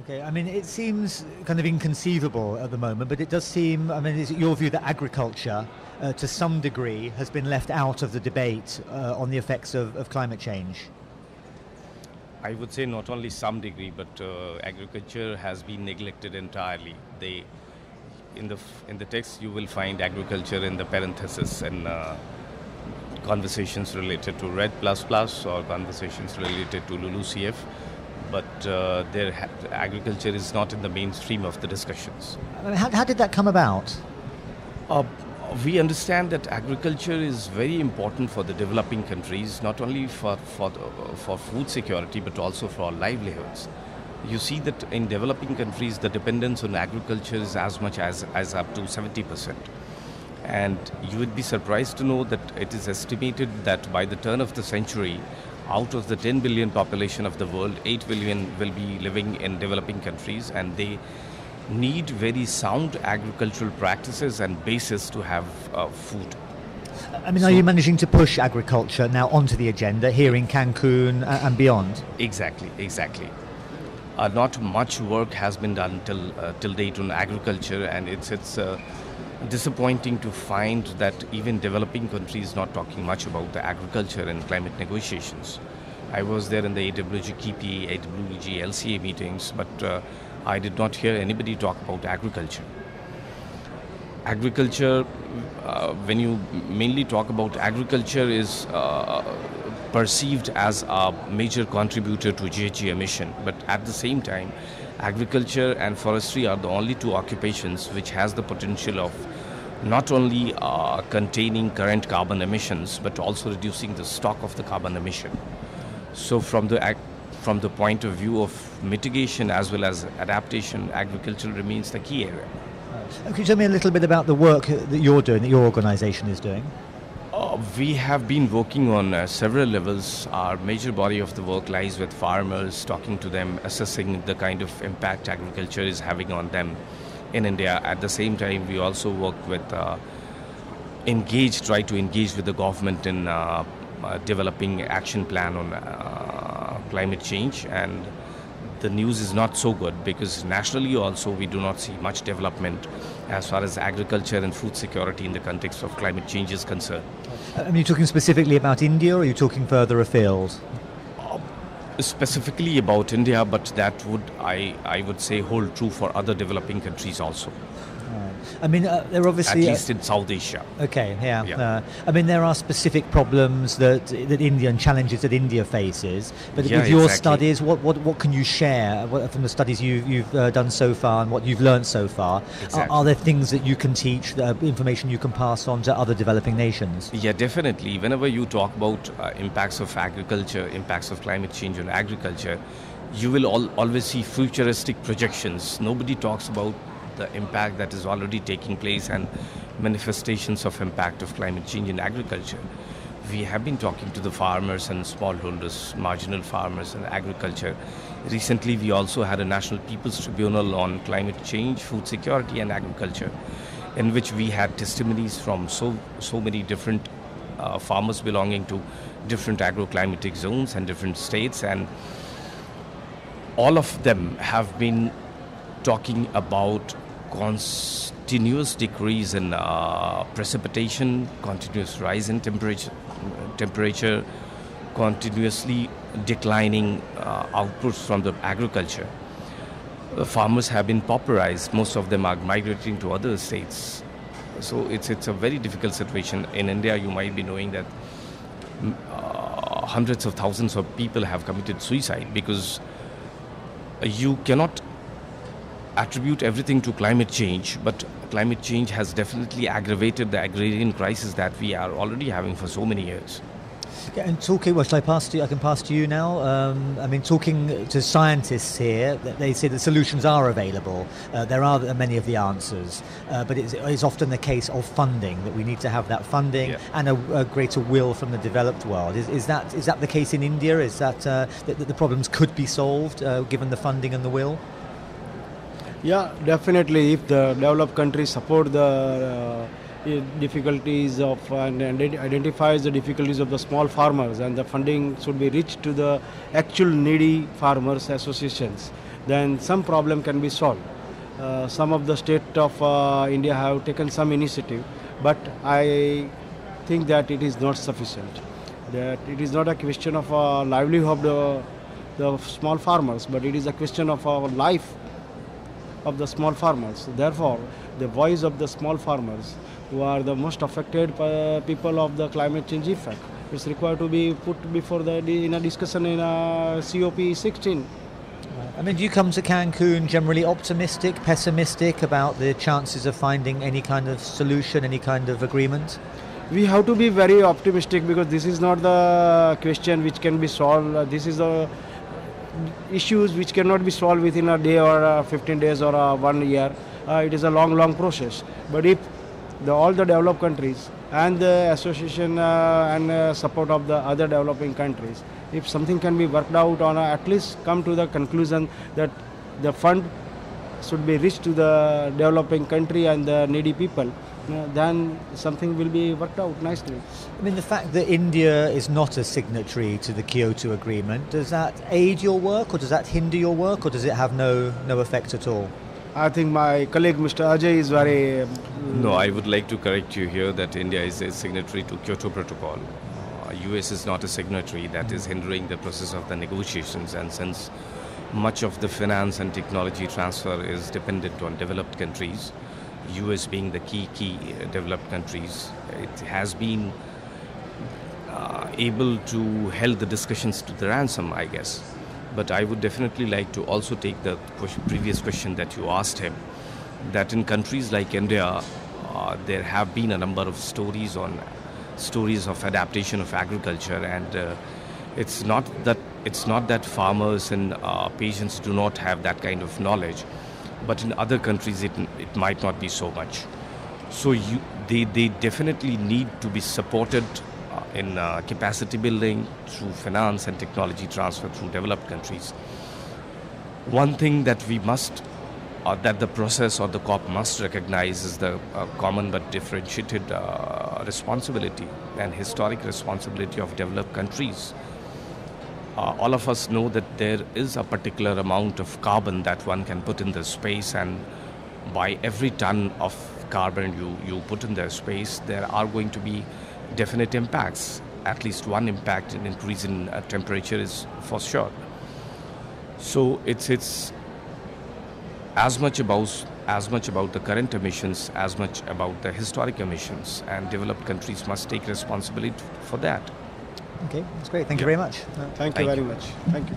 Okay, I mean, it seems kind of inconceivable at the moment, but it does seem, I mean, is it your view that agriculture, to some degree, has been left out of the debate on the effects of climate change? I would say not only some degree, but agriculture has been neglected entirely. In the text, you will find agriculture in the parenthesis and conversations related to Red++ or conversations related to LULUCF. But agriculture is not in the mainstream of the discussions. How did that come about? We understand that agriculture is very important for the developing countries, not only for food security, but also for livelihoods. You see that in developing countries, the dependence on agriculture is as much as up to 70%. And you would be surprised to know that it is estimated that by the turn of the century, out of the 10 billion population of the world, 8 billion will be living in developing countries, and they need very sound agricultural practices and basis to have food. I mean, are you managing to push agriculture now onto the agenda here in Cancun and beyond? Exactly. Not much work has been done till date on agriculture, and it's disappointing to find that even developing countries not talking much about the agriculture and climate negotiations. I was there in the AWG KPA, AWG LCA meetings, but I did not hear anybody talk about agriculture. Agriculture, when you mainly talk about agriculture, is perceived as a major contributor to GHG emission, but at the same time, agriculture and forestry are the only two occupations which has the potential of not only containing current carbon emissions, but also reducing the stock of the carbon emission. So from the point of view of mitigation as well as adaptation, agriculture remains the key area. Could you tell me a little bit about the work that you're doing, that your organization is doing? We have been working on several levels. Our major body of the work lies with farmers, talking to them, assessing the kind of impact agriculture is having on them in India. At the same time, we also work with, try to engage with the government in developing action plan on climate change. And the news is not so good because nationally also we do not see much development as far as agriculture and food security in the context of climate change is concerned. I mean, you're talking specifically about India, or are you talking further afield? Specifically about India, but that would, I would say, hold true for other developing countries also. I mean, there obviously... At least in South Asia. Okay, yeah. I mean, there are specific problems that India and challenges that India faces. But with your studies, what can you share from the studies you've done so far and what you've learned so far? Exactly. Are there things that you can teach, information you can pass on to other developing nations? Yeah, definitely. Whenever you talk about impacts of agriculture, impacts of climate change on agriculture, you will always see futuristic projections. Nobody talks about the impact that is already taking place and manifestations of impact of climate change in agriculture. We have been talking to the farmers and smallholders, marginal farmers and agriculture. Recently, we also had a National People's Tribunal on climate change, food security and agriculture, in which we had testimonies from so many different farmers belonging to different agroclimatic zones and different states, and all of them have been talking about continuous decrease in precipitation, continuous rise in temperature, continuously declining outputs from the agriculture. The farmers have been pauperized. Most of them are migrating to other states. So it's a very difficult situation. In India, you might be knowing that hundreds of thousands of people have committed suicide because you cannot attribute everything to climate change, but climate change has definitely aggravated the agrarian crisis that we are already having for so many years. Yeah, and talking, well, shall I pass to you? I can pass to you now. I mean, talking to scientists here, they say the solutions are available. There are many of the answers, but it's often the case of funding, that we need to have that funding and a greater will from the developed world. Is that the case in India? Is that the problems could be solved given the funding and the will? Yeah, definitely. If the developed countries support the difficulties of and identifies the difficulties of the small farmers, and the funding should be reached to the actual needy farmers associations, then some problem can be solved. Some of the state of India have taken some initiative, but I think that it is not sufficient. That it is not a question of livelihood of the small farmers, but it is a question of life of the small farmers. Therefore, the voice of the small farmers, who are the most affected people of the climate change effect, is required to be put before in a discussion in COP16. I mean, do you come to Cancun generally optimistic, pessimistic about the chances of finding any kind of solution, any kind of agreement? We have to be very optimistic, because this is not the question which can be solved. This is the issues which cannot be solved within a day or 15 days or 1 year. It is a long process. But if all the developed countries and the association and support of the other developing countries, if something can be worked out on, at least come to the conclusion that the fund should be reached to the developing country and the needy people, then something will be worked out nicely. I mean, the fact that India is not a signatory to the Kyoto Agreement, does that aid your work, or does that hinder your work, or does it have no effect at all? I think my colleague Mr. Ajay is very... No, I would like to correct you here that India is a signatory to Kyoto Protocol. US is not a signatory. That is hindering the process of the negotiations, and since much of the finance and technology transfer is dependent on developed countries, US being the key developed countries, it has been able to hold the discussions to the ransom, I guess. But I would definitely like to also take the previous question that you asked him, that in countries like India, there have been a number of stories of adaptation of agriculture, and it's not that farmers and patients do not have that kind of knowledge, but in other countries it might not be so much. So they definitely need to be supported in capacity building through finance and technology transfer through developed countries. One thing that we must, that the process or the COP must recognize, is the common but differentiated responsibility and historic responsibility of developed countries. All of us know that there is a particular amount of carbon that one can put in the space, and by every ton of carbon you put in the space, there are going to be definite impacts. At least one impact in increase in temperature is for sure. So it's as much about the current emissions as much about the historic emissions, and developed countries must take responsibility for that. Okay, that's great. Thank you very much. Thank you very much. Thank you.